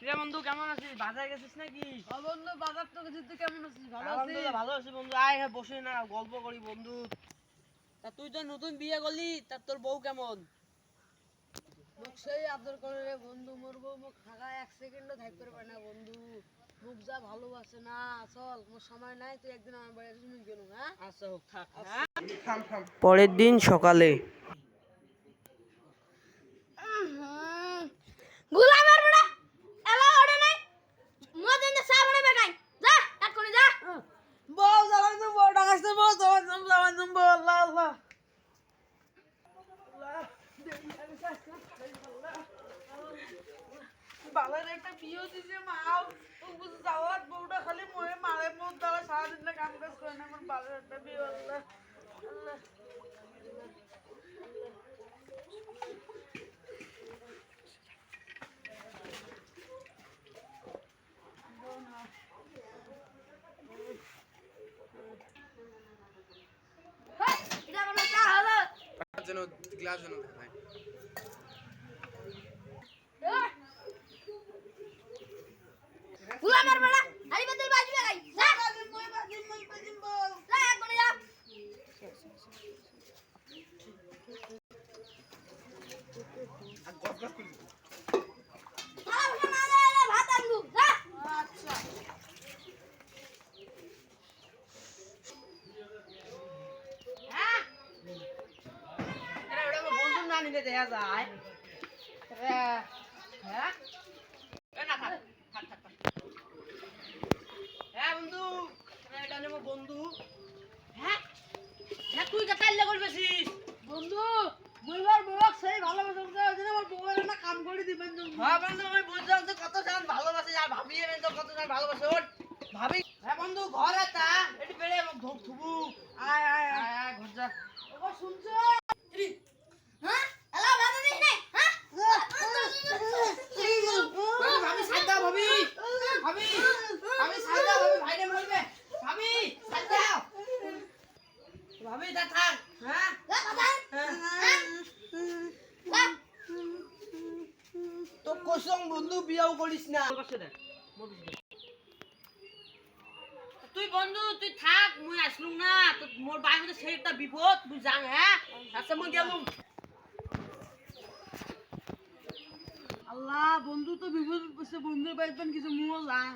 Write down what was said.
রে বন্ধু কেমন আছিস? বাজারে গেছিস নাকি? বন্ধু বাজার তো গেছিস, তুই কেমন আছিস? ভালো আছিস? আলহামদুলিল্লাহ ভালো আছি বন্ধু। আয় হ্যাঁ বসে না গল্প করি বন্ধু। তা তুই তো নতুন বিয়ে করলি, তা তোর বউ কেমন? মুখ সেই আদর করে রে বন্ধু, মোর বউ মুখ থাকায় 1 সেকেন্ডও থাকতে পারে না বন্ধু। মুখ যা ভালোবাসে না। চল, মোর সময় নাই, তুই একদিন আমার বাড়ি আসিস, মুখ গেলুম। হ্যাঁ আচ্ছা হোক থাক। পরের দিন সকালে গুলামের বড়া এলা ওড়ে নাই মদন দে সাবনে বেগাই যা কাট করে যা বল জামাই তুমি বড় ডাকাইছে, বল জামাই তুমি বল। আল্লাহ আল্লাহ বালার একটা বিয়ে দিছে মাও, ও বুঝ যাওয়ার বউটা খালি মরে মারে, মোর দ্বারা সারাদিন না কাম কাজ করে না। আমার বালার একটা বিয়ে। আল্লাহ আল্লাহ হেই এটা কোন চা হলো যেন গ্লাস যেন থাকে। গুলামের বড়া আই বদল বাজি বেগাই যা যা এক করে যা আর গস গস করে দিবি। তাও না রে ভাত আনবু যা আচ্ছা হ্যাঁ আরে ওটা আমার বন্ধুর না নিতে দেখা যায়। হ্যাঁ এ না থাক থাক থাক থাক। হ্যাঁ বন্ধু, আরে এটা আমার বন্ধু। হ্যাঁ হ্যাঁ তুই কা কাইল্লা করবেছিস? বন্ধু, বলবার বউ সেই ভালোবাসা ওই জন্য আমার বউয়ের না কাম করে দিবেন তুমি। হ্যাঁ বন্ধু আমি বুঝলাম তো কত জান ভালোবাসে, আর ভাবি এনে তো কত জান ভালোবাসে। ওর ভাবি হ্যাঁ বন্ধু ঘর এটা এটি বেড়ে ধোক থুবু। আয় আয় আয় আয় আয় ঘর যা। ও শুনছো? হ্যাঁ এলা ভাত দিস নাই হ্যাঁ ভাবি সাইড দাও ভাবি। ভাবি ভাবি সাইড দাও, ভাবি ভাইরে মারবে। ভাবি সাইড দাও। ভাবি যা থাক। হ্যাঁ যা বাজার যা তো কসম বন্ধু বিয়াও করিস না। তুই বন্ধু তুই থাক, মুই আসলুম না তো মোর বাই মধ্যে সেই একটা বিপদ তুই জান। হ্যাঁ আচ্ছা মুই গেলুম। আল্লাহ, বন্ধু তো বিপদ পড়ছে, বন্ধুর বাইবেন কিছু মুও লাং।